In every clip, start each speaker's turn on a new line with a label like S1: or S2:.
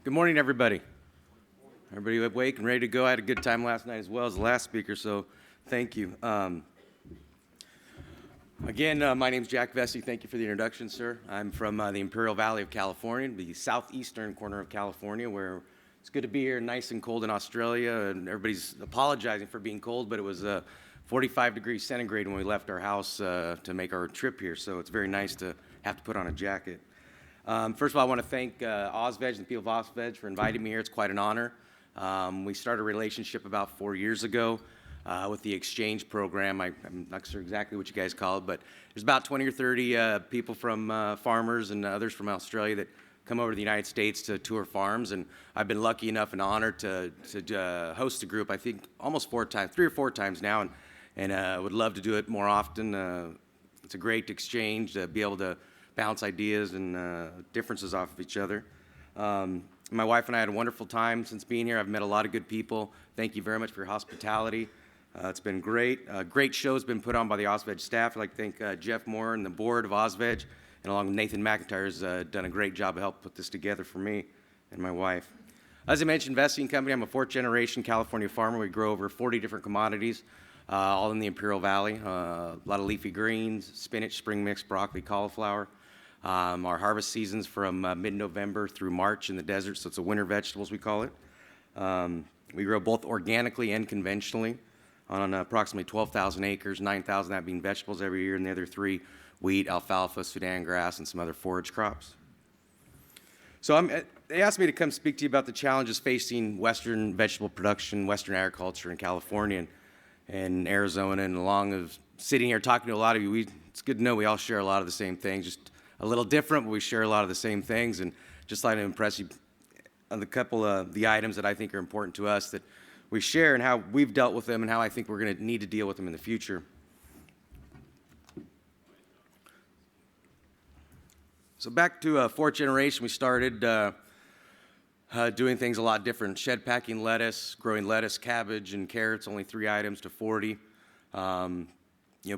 S1: Good morning, everybody. Everybody awake and ready to go? I had a good time last night as well as the last speaker, so thank you. Again, my name's Jack Vessey. Thank you for the introduction, sir. I'm from the Imperial Valley of California, the southeastern corner of California, where it's good to be here, nice and cold in Australia, and everybody's apologizing for being cold, but it was 45 degrees centigrade when we left our house to make our trip here, so it's very nice to have to put on a jacket. First of all, I want to thank OzVeg and the people of OzVeg for inviting me here. It's quite an honor. We started a relationship about 4 years ago with the exchange program. I'm not sure exactly what you guys call it, but there's about 20 or 30 people from farmers and others from Australia that come over to the United States to tour farms, and I've been lucky enough and honored to host a group, I think almost 3 or 4 times now, and would love to do it more often. It's a great exchange to be able to bounce ideas and differences off of each other. My wife and I had a wonderful time since being here. I've met a lot of good people. Thank you very much for your hospitality. It's been great. Great show's been put on by the OzVeg staff. I'd like to thank Jeff Moore and the board of OzVeg, and along with Nathan McIntyre, has done a great job of helping put this together for me and my wife. As I mentioned, Vessey and Company, I'm a 4th generation California farmer. We grow over 40 different commodities, all in the Imperial Valley. A lot of leafy greens, spinach, spring mix, broccoli, cauliflower. Our harvest season's from mid-November through March in the desert, so it's a winter vegetables, we call it. We grow both organically and conventionally on approximately 12,000 acres, 9,000 that being vegetables every year, and the other 3 wheat, alfalfa, Sudan grass, and some other forage crops. So they asked me to come speak to you about the challenges facing Western vegetable production, Western agriculture in California and Arizona, and along of sitting here talking to a lot of you, it's good to know we all share a lot of the same things, just a little different, but we share a lot of the same things, and just like to impress you on the couple of the items that I think are important to us that we share and how we've dealt with them and how I think we're going to need to deal with them in the future. So back to 4th generation, we started doing things a lot different. Shed packing lettuce, growing lettuce, cabbage, and carrots, only 3 items to 40.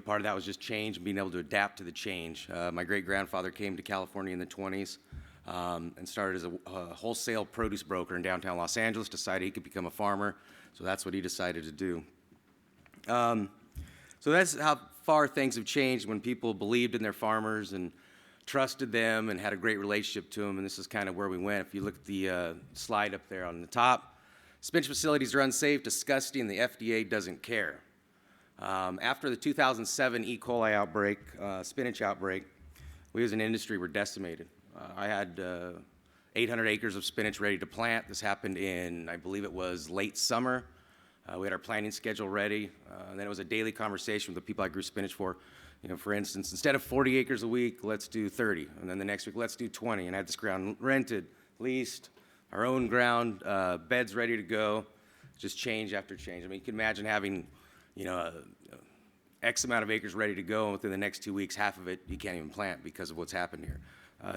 S1: Part of that was just change and being able to adapt to the change. My great-grandfather came to California in the 20s and started as a wholesale produce broker in downtown Los Angeles, decided he could become a farmer, so that's what he decided to do. So that's how far things have changed when people believed in their farmers and trusted them and had a great relationship to them, and this is kind of where we went. If you look at the slide up there on the top, spinach facilities are unsafe, disgusting, and the FDA doesn't care. After the 2007 E. coli outbreak, spinach outbreak, we as an industry were decimated. I had 800 acres of spinach ready to plant. This happened in, I believe it was late summer. We had our planting schedule ready, and then it was a daily conversation with the people I grew spinach for. For instance, instead of 40 acres a week, let's do 30, and then the next week, let's do 20, and I had this ground rented, leased, our own ground, beds ready to go, just change after change. I mean, you can imagine having X amount of acres ready to go, and within the next 2 weeks, half of it you can't even plant because of what's happened here.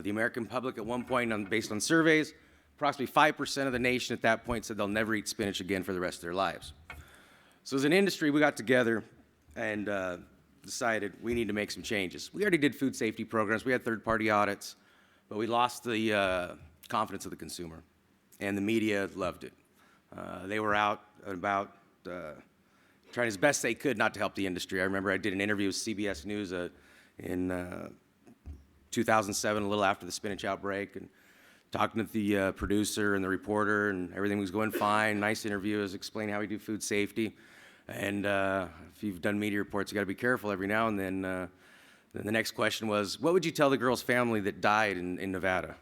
S1: The American public at one point, based on surveys, approximately 5% of the nation at that point said they'll never eat spinach again for the rest of their lives. So as an industry, we got together and decided we need to make some changes. We already did food safety programs, we had third-party audits, but we lost the confidence of the consumer, and the media loved it. They were out and about trying as best they could not to help the industry. I remember I did an interview with CBS News in 2007, a little after the spinach outbreak, and talking to the producer and the reporter, and everything was going fine. Nice interview. I was explaining how we do food safety. And if you've done media reports, you got to be careful every now and then. Then the next question was, what would you tell the girl's family that died in Nevada?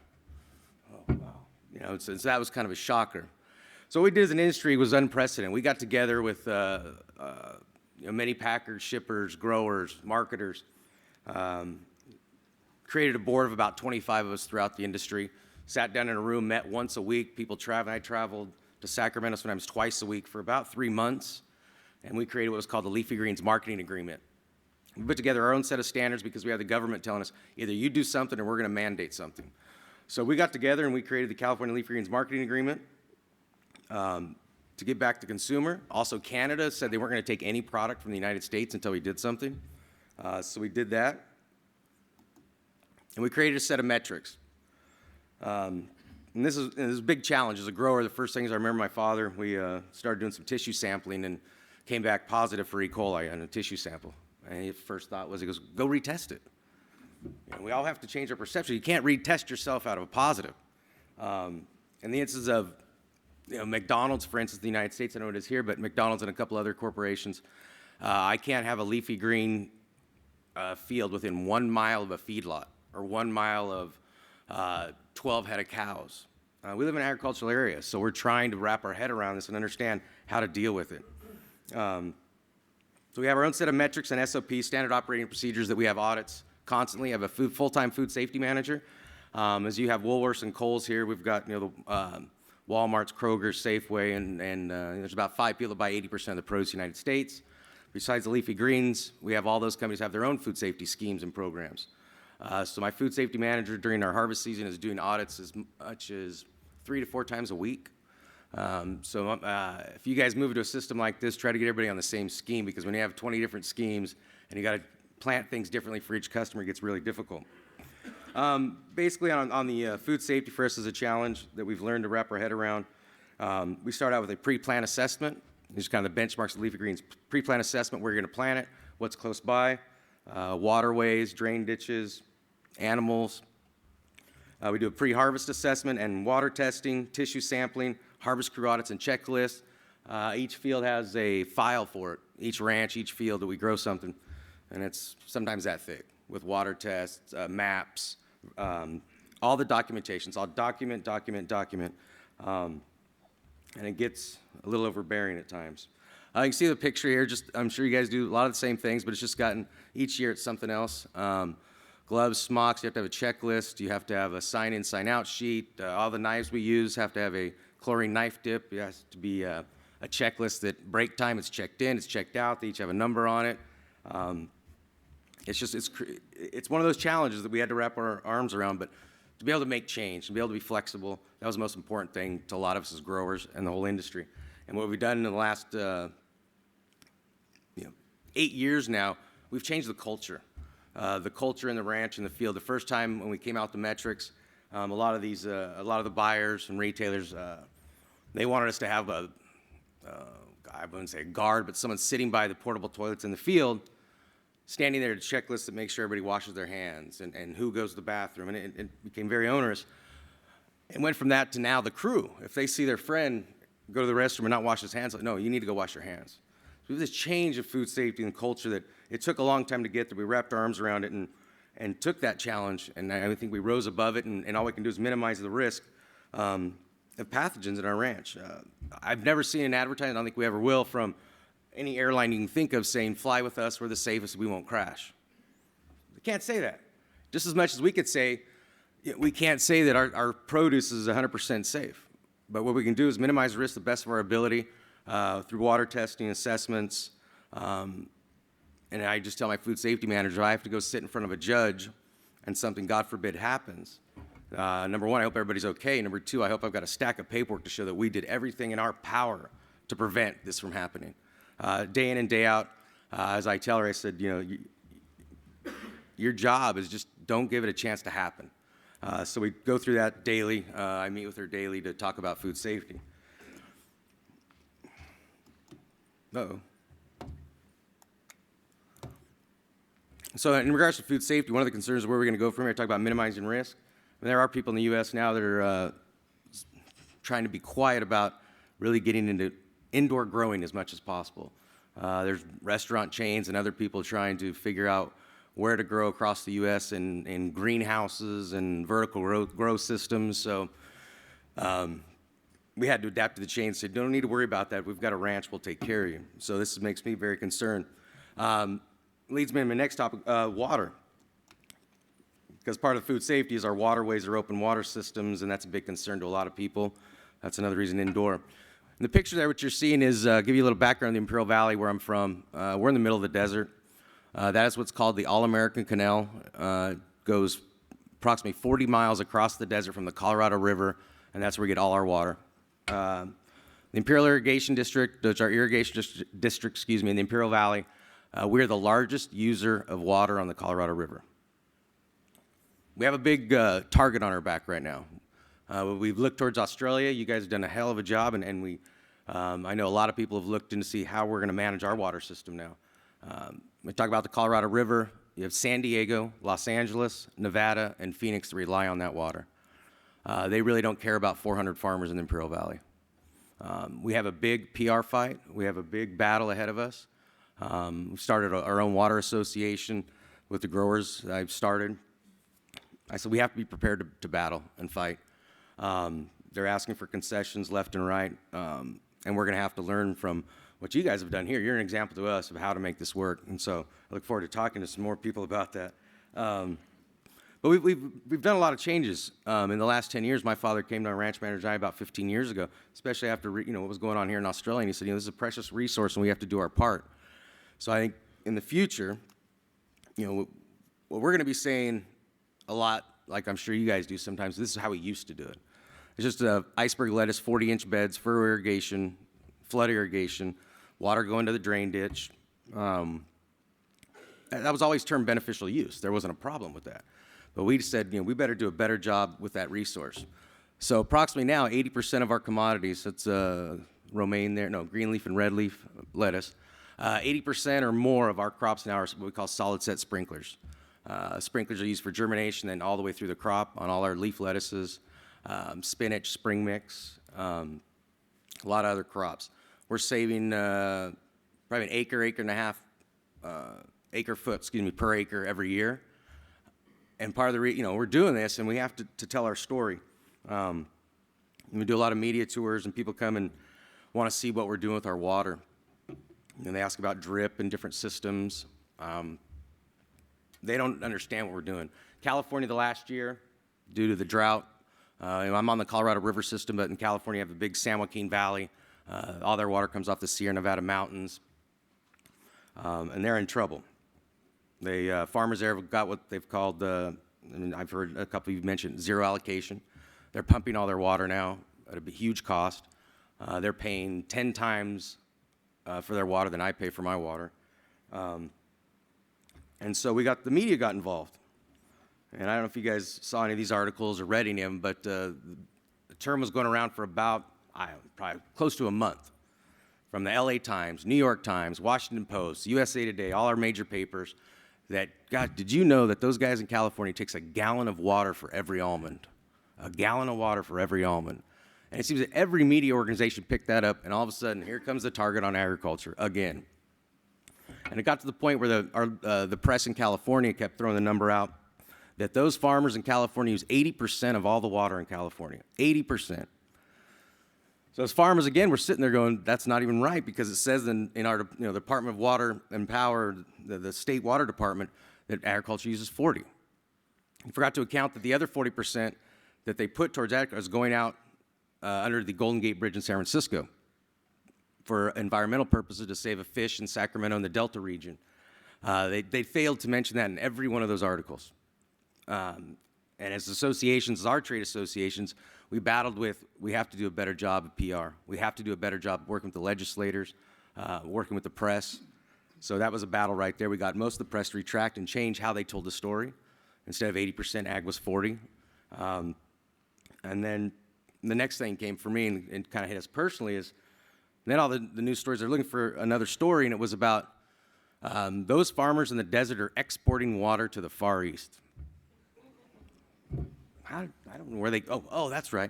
S1: Oh, wow. So that was kind of a shocker. So what we did as an industry was unprecedented. We got together with many packers, shippers, growers, marketers, created a board of about 25 of us throughout the industry, sat down in a room, met once a week. People traveled. I traveled to Sacramento sometimes twice a week for about 3 months, and we created what was called the Leafy Greens Marketing Agreement. We put together our own set of standards because we had the government telling us, either you do something or we're going to mandate something. So we got together and we created the California Leafy Greens Marketing Agreement. To get back to consumer. Also, Canada said they weren't going to take any product from the United States until we did something. So we did that. And we created a set of metrics. And this is a big challenge. As a grower, the first things I remember my father, we started doing some tissue sampling and came back positive for E. coli on a tissue sample. And his first thought was, he goes, go retest it. We all have to change our perception. You can't retest yourself out of a positive. In the instance of McDonald's, for instance, in the United States, I know it is here, but McDonald's and a couple other corporations, I can't have a leafy green field within 1 mile of a feedlot or 1 mile of 12 head of cows. We live in an agricultural area, so we're trying to wrap our head around this and understand how to deal with it. So we have our own set of metrics and SOPs, standard operating procedures, that we have audits constantly. I have a full-time food safety manager. As you have Woolworths and Kohl's here, we've got the Walmart's, Kroger's, Safeway, and there's about 5 people that buy 80% of the produce in the United States. Besides the leafy greens, we have all those companies have their own food safety schemes and programs. So my food safety manager during our harvest season is doing audits as much as 3 to 4 times a week. If you guys move to a system like this, try to get everybody on the same scheme, because when you have 20 different schemes and you got to plant things differently for each customer, it gets really difficult. Basically, on the food safety, for us is a challenge that we've learned to wrap our head around. We start out with a pre-plant assessment. These are kind of the benchmarks of leafy greens. Pre-plant assessment, where you're going to plant it, what's close by, waterways, drain ditches, animals. We do a pre-harvest assessment and water testing, tissue sampling, harvest crew audits and checklists. Each field has a file for it. Each ranch, each field that we grow something, and it's sometimes that thick, with water tests, maps, all the documentations. I'll document, and it gets a little overbearing at times. You can see the picture here. I'm sure you guys do a lot of the same things, but it's just gotten, each year it's something else. Gloves, smocks, you have to have a checklist. You have to have a sign-in, sign-out sheet. All the knives we use have to have a chlorine knife dip. It has to be a checklist that break time, it's checked in, it's checked out. They each have a number on it. It's one of those challenges that we had to wrap our arms around, but to be able to make change, to be able to be flexible, that was the most important thing to a lot of us as growers and the whole industry. And what we've done in the last 8 years now, we've changed the culture in the ranch and the field. The first time when we came out the metrics, a lot of the buyers and retailers, they wanted us to have I wouldn't say a guard, but someone sitting by the portable toilets in the field, standing there to checklist that makes sure everybody washes their hands and who goes to the bathroom, and it became very onerous. It went from that to now the crew. If they see their friend go to the restroom and not wash his hands, like, no, you need to go wash your hands. So we have this change of food safety and culture that it took a long time to get there. We wrapped our arms around it and took that challenge, and I think we rose above it, and all we can do is minimize the risk of pathogens in our ranch. I've never seen an advertisement, I don't think we ever will, from any airline you can think of saying, fly with us, we're the safest, we won't crash. We can't say that. Just as much as we could say, we can't say that our produce is 100% safe. But what we can do is minimize risk to the best of our ability through water testing, assessments. And I just tell my food safety manager, I have to go sit in front of a judge and something, God forbid, happens. Number one, I hope everybody's okay. Number two, I hope I've got a stack of paperwork to show that we did everything in our power to prevent this from happening. Day in and day out, as I tell her, I said, your job is just don't give it a chance to happen. So we go through that daily. I meet with her daily to talk about food safety. Uh-oh. So in regards to food safety, one of the concerns is where we're going to go from here. Talk about minimizing risk. And there are people in the U.S. now that are trying to be quiet about really getting into indoor growing as much as possible. There's restaurant chains and other people trying to figure out where to grow across the U.S. in greenhouses and vertical grow systems. So we had to adapt to the change. Said, don't need to worry about that. We've got a ranch. We'll take care of you. So this makes me very concerned. Leads me to my next topic, water. Because part of food safety is our waterways are open water systems, and that's a big concern to a lot of people. That's another reason indoor. And the picture there, what you're seeing is, give you a little background on the Imperial Valley where I'm from. We're in the middle of the desert. That is what's called the All-American Canal. Goes approximately 40 miles across the desert from the Colorado River, and that's where we get all our water. The Imperial Irrigation District, that's our irrigation district, in the Imperial Valley. We're the largest user of water on the Colorado River. We have a big target on our back right now. We've looked towards Australia. You guys have done a hell of a job, and I know a lot of people have looked in to see how we're going to manage our water system now. We talk about the Colorado River. You have San Diego, Los Angeles, Nevada, and Phoenix that rely on that water. They really don't care about 400 farmers in the Imperial Valley. We have a big PR fight. We have a big battle ahead of us. We started our own water association with the growers that I've started. I said we have to be prepared to battle and fight. They're asking for concessions left and right, and we're going to have to learn from what you guys have done here. You're an example to us of how to make this work, and so I look forward to talking to some more people about that. But we've done a lot of changes in the last 10 years. My father came to our ranch manager and I about 15 years ago, especially after what was going on here in Australia, and he said, this is a precious resource and we have to do our part. So I think in the future, what we're going to be saying a lot, like I'm sure you guys do sometimes, this is how we used to do it. It's just iceberg lettuce, 40-inch beds, furrow irrigation, flood irrigation, water going to the drain ditch. That was always termed beneficial use. There wasn't a problem with that. But we said, we better do a better job with that resource. So approximately now, 80% of our commodities, that's romaine there, no, green leaf and red leaf lettuce, 80% or more of our crops now are what we call solid set sprinklers. Sprinklers are used for germination and all the way through the crop on all our leaf lettuces, spinach, spring mix, a lot of other crops. We're saving probably an acre and a half, acre foot, per acre every year. And part of the, we're doing this and we have to tell our story. We do a lot of media tours and people come and want to see what we're doing with our water. And they ask about drip and different systems. They don't understand what we're doing. California the last year, due to the drought, I'm on the Colorado River system, but in California you have the big San Joaquin Valley. All their water comes off the Sierra Nevada mountains, and they're in trouble. Farmers there have got what they've called, I've heard a couple of you mentioned, zero allocation. They're pumping all their water now at a huge cost. They're paying 10 times for their water than I pay for my water. And so the media got involved. And I don't know if you guys saw any of these articles or read any of them, but the term was going around for about, probably close to a month. From the LA Times, New York Times, Washington Post, USA Today, all our major papers, that, God, did you know that those guys in California takes a gallon of water for every almond? A gallon of water for every almond. And it seems that every media organization picked that up, and all of a sudden, here comes the target on agriculture again. And it got to the point where the press in California kept throwing the number out that those farmers in California use 80% of all the water in California. 80%. So as farmers, again, we're sitting there going, that's not even right, because it says in our Department of Water and Power, the state water department, that agriculture uses 40. You forgot to account that the other 40% that they put towards agriculture is going out under the Golden Gate Bridge in San Francisco for environmental purposes to save a fish in Sacramento and the Delta region. They failed to mention that in every one of those articles. And as associations, as our trade associations, we battled with, we have to do a better job of PR. We have to do a better job working with the legislators, working with the press. So that was a battle right there. We got most of the press to retract and change how they told the story. Instead of 80%, ag was 40. And then the next thing came for me and kind of hit us personally is, then all the news stories, they're looking for another story, and it was about those farmers in the desert are exporting water to the Far East. I don't know where that's right.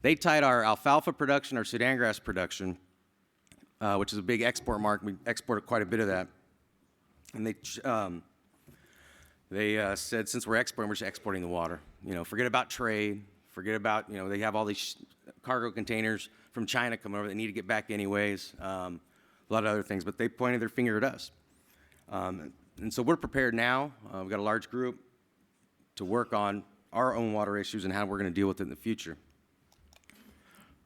S1: They tied our alfalfa production, our Sudan grass production, which is a big export market. We export quite a bit of that. And they said, since we're exporting, we're just exporting the water. Forget about trade. Forget about, they have all these cargo containers from China coming over that need to get back anyways. A lot of other things, but they pointed their finger at us. And so we're prepared now. We've got a large group to work on our own water issues and how we're going to deal with it in the future.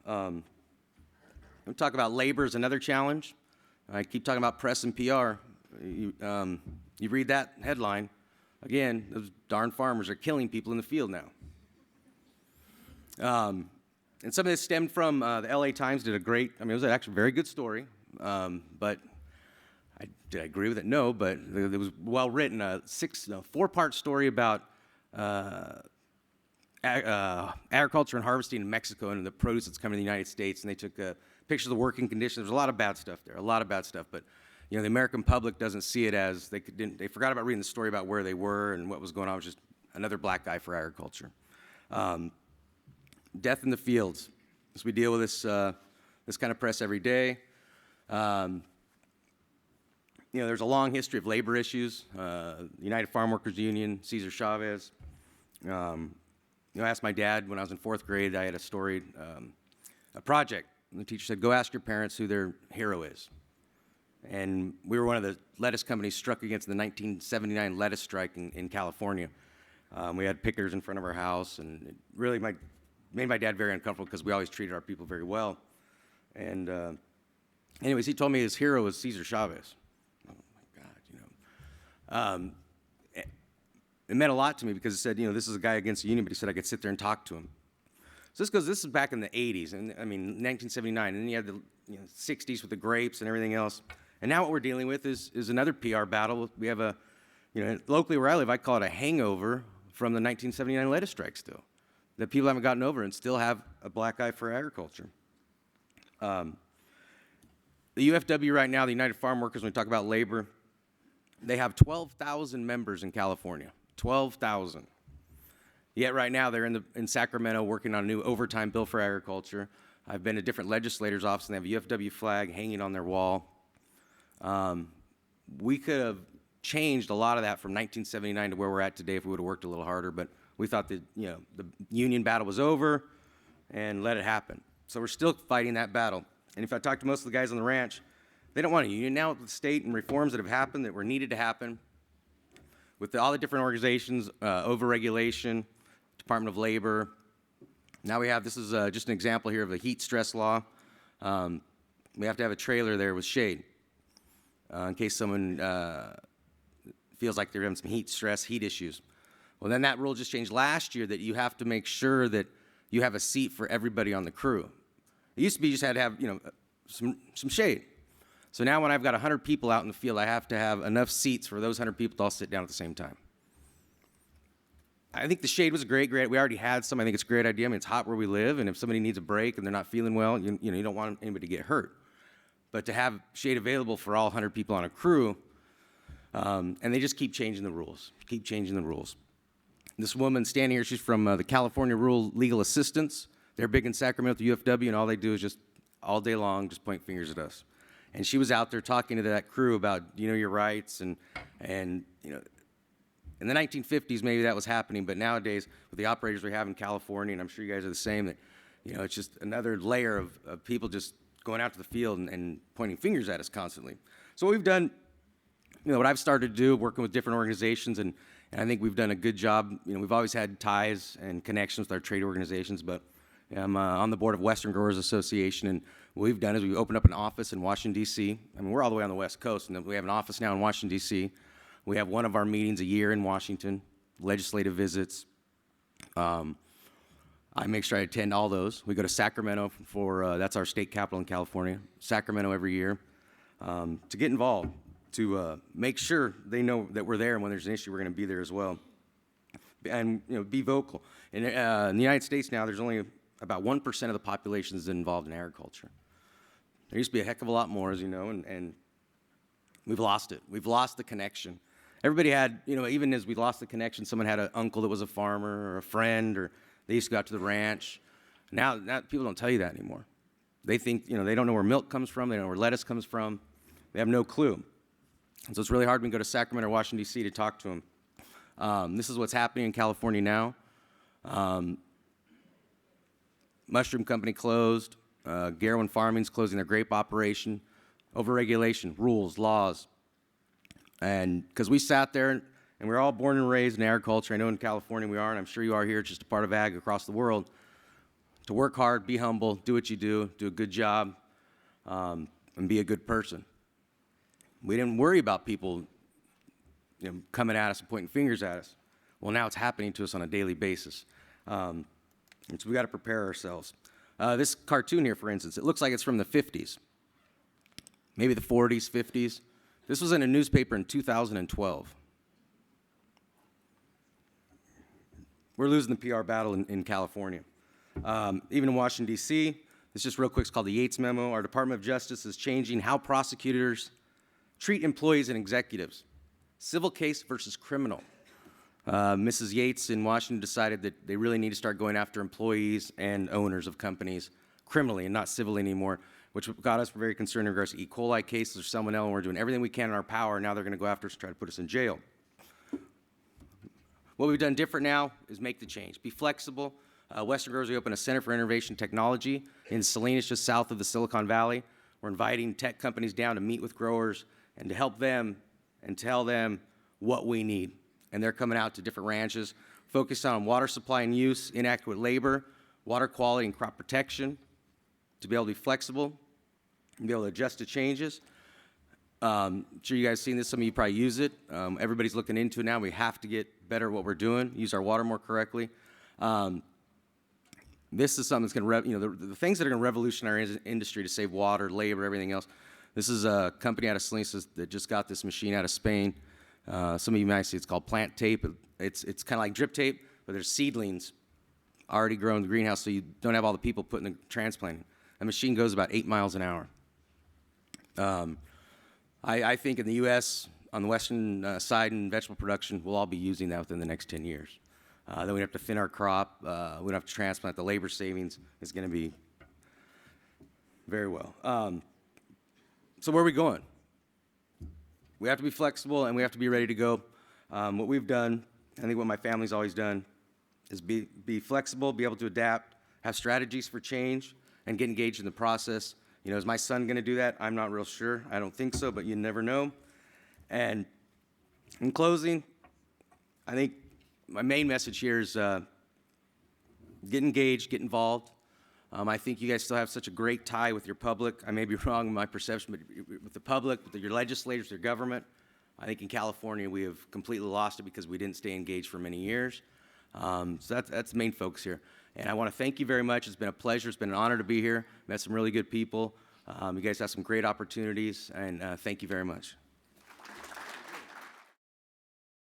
S1: We'll talk about labor as another challenge. I keep talking about press and PR. You read that headline, again, those darn farmers are killing people in the field now. And some of this stemmed from the LA Times did it was actually a very good story, but did I agree with it? No, but it was well written, a 4-part story about agriculture and harvesting in Mexico and the produce that's coming to the United States, and they took pictures of the working conditions. There's a lot of bad stuff there, a lot of bad stuff, but the American public doesn't see it as, they forgot about reading the story about where they were and what was going on. It was just another black guy for agriculture. Death in the fields. As we deal with this kind of press every day. There's a long history of labor issues. United Farm Workers Union, Cesar Chavez. I asked my dad when I was in 4th grade, I had a story, a project. And the teacher said, go ask your parents who their hero is. And we were one of the lettuce companies struck against the 1979 lettuce strike in California. We had pickers in front of our house, and it really made my dad very uncomfortable because we always treated our people very well. And anyways, he told me his hero was Cesar Chavez. Oh my God, it meant a lot to me because it said, this is a guy against the union, but he said I could sit there and talk to him. So this is back in the 80s, and 1979, and then you had the 60s with the grapes and everything else. And now what we're dealing with is another PR battle. We have locally where I live, I call it a hangover from the 1979 lettuce strike still, that people haven't gotten over and still have a black eye for agriculture. The UFW right now, the United Farm Workers, when we talk about labor, they have 12,000 members in California, 12,000. Yet right now they're in Sacramento working on a new overtime bill for agriculture. I've been to different legislators' offices, and they have a UFW flag hanging on their wall. We could have changed a lot of that from 1979 to where we're at today if we would have worked a little harder, but we thought that the union battle was over and let it happen. So we're still fighting that battle. And if I talk to most of the guys on the ranch, they don't want a union. Now with the state and reforms that have happened that were needed to happen, with all the different organizations, overregulation, Department of Labor. Now we have, this is just an example here of the heat stress law. We have to have a trailer there with shade in case someone feels like they're having some heat stress, heat issues. Well, then that rule just changed last year that you have to make sure that you have a seat for everybody on the crew. It used to be you just had to have, some shade. So now when I've got 100 people out in the field, I have to have enough seats for those 100 people to all sit down at the same time. I think the shade was great. We already had some. I think it's a great idea. I mean, it's hot where we live, and if somebody needs a break and they're not feeling well, you don't want anybody to get hurt. But to have shade available for all 100 people on a crew, and they just keep changing the rules, This woman standing here, she's from the California Rural Legal Assistance. They're big in Sacramento, the UFW, and all they do is just all day long just point fingers at us. And she was out there talking to that crew about, your rights, and in the 1950s, maybe that was happening, but nowadays, with the operators we have in California, and I'm sure you guys are the same, that, it's just another layer of people just going out to the field and pointing fingers at us constantly. So what we've done, what I've started to do, working with different organizations, and I think we've done a good job. We've always had ties and connections with our trade organizations, but I'm on the board of Western Growers Association, and what we've done is we've opened up an office in Washington, D.C. I mean, we're all the way on the West Coast, and we have an office now in Washington, D.C. We have one of our meetings a year in Washington, legislative visits. I make sure I attend all those. We go to Sacramento for, that's our state capital in California, Sacramento every year, to get involved, to make sure they know that we're there, and when there's an issue, we're going to be there as well. And, be vocal. In the United States now, there's only about 1% of the population is involved in agriculture. There used to be a heck of a lot more, as you know, and we've lost it. We've lost the connection. Everybody had, even as we lost the connection, someone had an uncle that was a farmer or a friend, or they used to go out to the ranch. Now people don't tell you that anymore. They think, they don't know where milk comes from, they don't know where lettuce comes from. They have no clue. And so it's really hard when we go to Sacramento or Washington, D.C. to talk to them. This is what's happening in California now. Mushroom company closed. Garwin Farming's closing their grape operation. Overregulation, rules, laws. And because we sat there, and we're all born and raised in agriculture. I know in California we are, and I'm sure you are here. It's just a part of ag across the world. To work hard, be humble, do what you do a good job, and be a good person. We didn't worry about people coming at us and pointing fingers at us. Well, now it's happening to us on a daily basis. And so we got to prepare ourselves. This cartoon here, for instance, it looks like it's from the 50s, maybe the 40s, 50s. This was in a newspaper in 2012. we're losing the PR battle in California. Even in Washington, D.C., it's just real quick, it's called the Yates Memo. Our Department of Justice is changing how prosecutors treat employees and executives. Civil case versus criminal. Mrs. Yates in Washington decided that they really need to start going after employees and owners of companies criminally and not civilly anymore, which got us very concerned in regards to E. coli cases or salmonella, and we're doing everything we can in our power. Now they're going to go after us and try to put us in jail. What we've done different now is make the change. Be flexible. Western Growers, we opened a Center for Innovation Technology in Salinas, just south of the Silicon Valley. We're inviting tech companies down to meet with growers and to help them and tell them what we need. And they're coming out to different ranches, focused on water supply and use, inadequate labor, water quality and crop protection, to be able to be flexible and be able to adjust to changes. I'm sure you guys have seen this. Some of you probably use it. Everybody's looking into it now. We have to get better at what we're doing, use our water more correctly. This is something that's going to, the things that are going to revolutionize our industry to save water, labor, everything else. This is a company out of Salinas that just got this machine out of Spain. Some of you might see it's called plant tape. It's kind of like drip tape, but there's seedlings already grown in the greenhouse, so you don't have all the people putting the transplanting. A machine goes about 8 miles an hour. I think in the U.S., on the western side in vegetable production, we'll all be using that within the next 10 years. Then we have to thin our crop. We don't have to transplant. The labor savings is going to be very well. So where are we going? We have to be flexible, and we have to be ready to go. What we've done, I think what my family's always done, is be flexible, be able to adapt, have strategies for change, and get engaged in the process. Is my son going to do that? I'm not real sure. I don't think so, but you never know. And in closing, I think my main message here is get engaged, get involved. I think you guys still have such a great tie with your public. I may be wrong in my perception, but with the public, with your legislators, your government, I think in California we have completely lost it because we didn't stay engaged for many years. So that's the main focus here. And I want to thank you very much. It's been a pleasure. It's been an honor to be here. Met some really good people. You guys have some great opportunities, and thank you very much.